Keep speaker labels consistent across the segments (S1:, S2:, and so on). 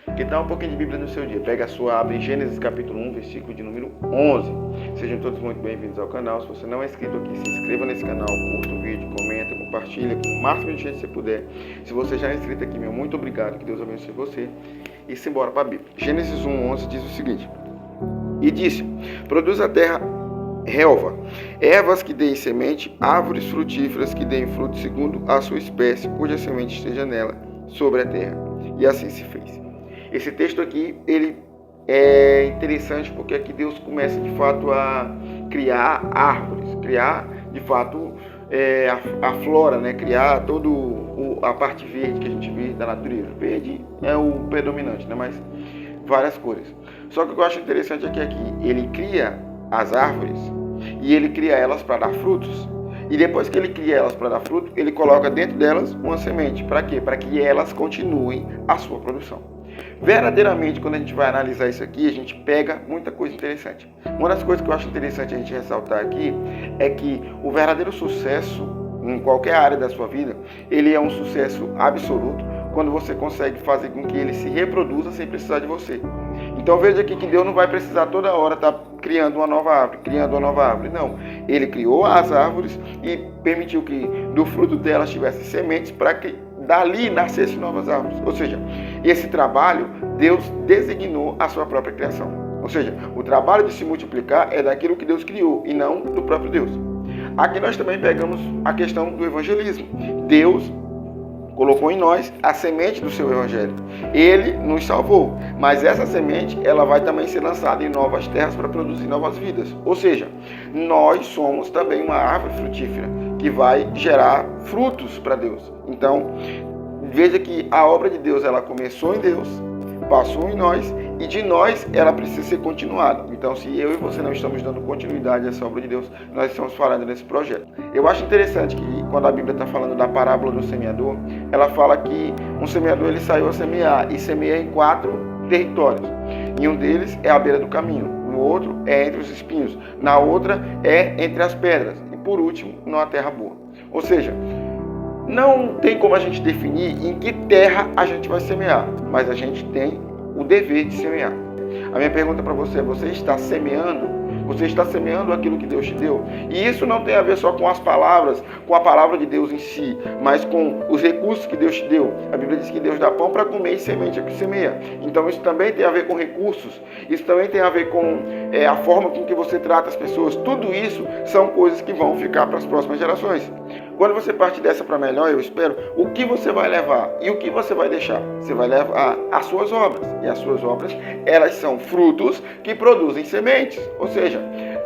S1: Que tal um pouquinho de Bíblia no seu dia? Pega a sua, abre Gênesis capítulo 1, versículo de número 11. Sejam todos muito bem-vindos ao canal. Se você não é inscrito aqui, se inscreva nesse canal, curta o vídeo, comenta, compartilha com o máximo de gente que você puder. Se você já é inscrito aqui, meu muito obrigado, que Deus abençoe você. E simbora para a Bíblia. Gênesis 1, 11 diz o seguinte: E disse, produz a terra relva, ervas que deem semente, árvores frutíferas que deem fruto segundo a sua espécie, cuja semente esteja nela, sobre a terra. E assim se fez. Esse texto aqui, ele é interessante porque aqui Deus começa de fato a criar árvores, criar de fato a flora, né? Criar toda a parte verde que a gente vê da natureza. Verde é o predominante, né? Mas várias cores. Só que o que eu acho interessante é que aqui ele cria as árvores e ele cria elas para dar frutos. E depois que ele cria elas para dar fruto, ele coloca dentro delas uma semente. Para quê? Para que elas continuem a sua produção. Verdadeiramente, quando a gente vai analisar isso aqui, a gente pega muita coisa interessante. Uma das coisas que eu acho interessante a gente ressaltar aqui é que o verdadeiro sucesso em qualquer área da sua vida, ele é um sucesso absoluto quando você consegue fazer com que ele se reproduza sem precisar de você. Então veja aqui que Deus não vai precisar toda hora estar criando uma nova árvore, não. Ele criou as árvores e permitiu que do fruto delas tivesse sementes para que dali nascessem novas árvores. Ou seja, esse trabalho Deus designou a sua própria criação. Ou seja, o trabalho de se multiplicar é daquilo que Deus criou e não do próprio Deus. Aqui nós também pegamos a questão do evangelismo. Deus colocou em nós a semente do seu evangelho. Ele nos salvou, mas essa semente ela vai também ser lançada em novas terras para produzir novas vidas. Ou seja, nós somos também uma árvore frutífera que vai gerar frutos para Deus. Então, veja que a obra de Deus ela começou em Deus, passou em nós e de nós ela precisa ser continuada. Então, se eu e você não estamos dando continuidade a essa obra de Deus, nós estamos falando nesse projeto. Eu acho interessante que quando a Bíblia está falando da parábola do semeador, ela fala que um semeador ele saiu a semear e semeia em 4 territórios. Em um deles é à beira do caminho, no outro é entre os espinhos, na outra é entre as pedras e por último, numa terra boa. Ou seja, não tem como a gente definir em que terra a gente vai semear, mas a gente tem o dever de semear. A minha pergunta para você é: você está semeando? Você está semeando aquilo que Deus te deu? E isso não tem a ver só com as palavras, com a palavra de Deus em si, mas com os recursos que Deus te deu. A Bíblia diz que Deus dá pão para comer e semente é que semeia. Então isso também tem a ver com recursos, isso também tem a ver com a forma com que você trata as pessoas. Tudo isso são coisas que vão ficar para as próximas gerações. Quando você parte dessa para melhor, eu espero, o que você vai levar e o que você vai deixar? Você vai levar as suas obras. E as suas obras, elas são frutos que produzem sementes. Ou seja,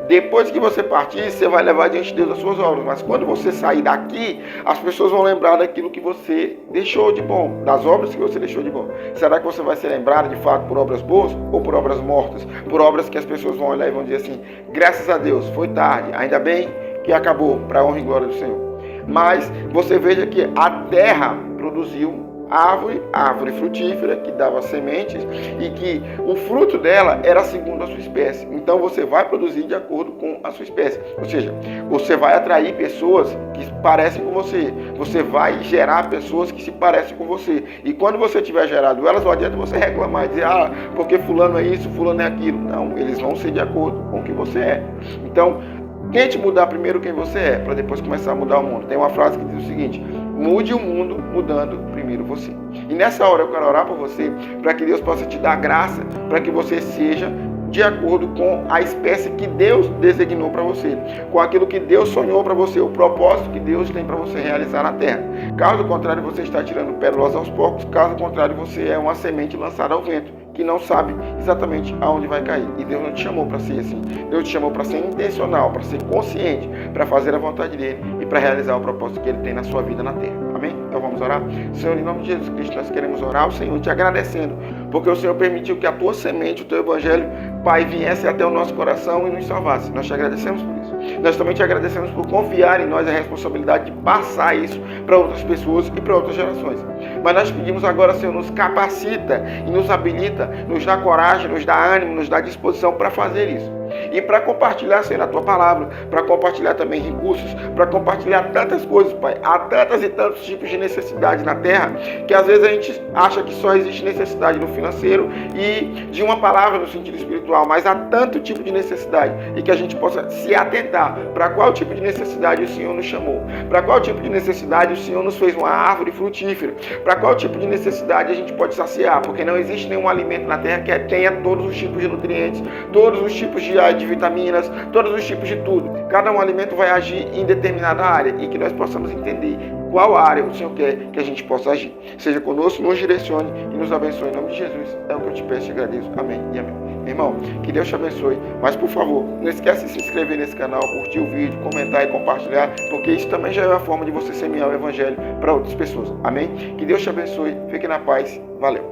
S1: depois que você partir, você vai levar diante de Deus as suas obras. Mas quando você sair daqui, as pessoas vão lembrar daquilo que você deixou de bom, das obras que você deixou de bom. Será que você vai ser lembrado de fato por obras boas ou por obras mortas? Por obras que as pessoas vão olhar e vão dizer assim: graças a Deus, foi tarde, ainda bem que acabou, para a honra e glória do Senhor. Mas você veja que a terra produziu árvore frutífera que dava sementes e que o fruto dela era segundo a sua espécie. Então você vai produzir de acordo com a sua espécie. Ou seja, você vai atrair pessoas que parecem com você. Você vai gerar pessoas que se parecem com você. E quando você tiver gerado elas, não adianta você reclamar e dizer: porque fulano é isso, fulano é aquilo. Não, eles vão ser de acordo com o que você é. Então, tente mudar primeiro quem você é, para depois começar a mudar o mundo. Tem uma frase que diz o seguinte: mude o mundo mudando primeiro você. E nessa hora eu quero orar por você, para que Deus possa te dar graça, para que você seja de acordo com a espécie que Deus designou para você, com aquilo que Deus sonhou para você, o propósito que Deus tem para você realizar na terra. Caso contrário, você está tirando pérolas aos porcos. Caso contrário, você é uma semente lançada ao vento, que não sabe exatamente aonde vai cair. E Deus não te chamou para ser assim. Deus te chamou para ser intencional, para ser consciente, para fazer a vontade dele e para realizar o propósito que ele tem na sua vida na terra. Amém? Então vamos orar? Senhor, em nome de Jesus Cristo, nós queremos orar ao Senhor te agradecendo, porque o Senhor permitiu que a tua semente, o teu evangelho, Pai, viesse até o nosso coração e nos salvasse. Nós te agradecemos por isso. Nós também te agradecemos por confiar em nós a responsabilidade de passar isso para outras pessoas e para outras gerações. Mas nós pedimos agora, Senhor, nos capacita e nos habilita, nos dá coragem, nos dá ânimo, nos dá disposição para fazer isso. E para compartilhar, Senhor, a tua palavra, para compartilhar também recursos, para compartilhar tantas coisas, Pai. Há tantas e tantos tipos de necessidade na terra que às vezes a gente acha que só existe necessidade no financeiro e de uma palavra no sentido espiritual, mas há tanto tipo de necessidade e que a gente possa se atentar para qual tipo de necessidade o Senhor nos chamou, para qual tipo de necessidade o Senhor nos fez uma árvore frutífera, para qual tipo de necessidade a gente pode saciar, porque não existe nenhum alimento na terra que tenha todos os tipos de nutrientes, todos os tipos de vitaminas, todos os tipos de tudo. Cada um alimento vai agir em determinada área e que nós possamos entender qual área o Senhor quer que a gente possa agir. Seja conosco, nos direcione e nos abençoe. Em nome de Jesus, é o que eu te peço e agradeço. Amém e amém. Meu irmão, que Deus te abençoe. Mas, por favor, não esquece de se inscrever nesse canal, curtir o vídeo, comentar e compartilhar, porque isso também já é uma forma de você semear o evangelho para outras pessoas. Amém? Que Deus te abençoe. Fique na paz. Valeu.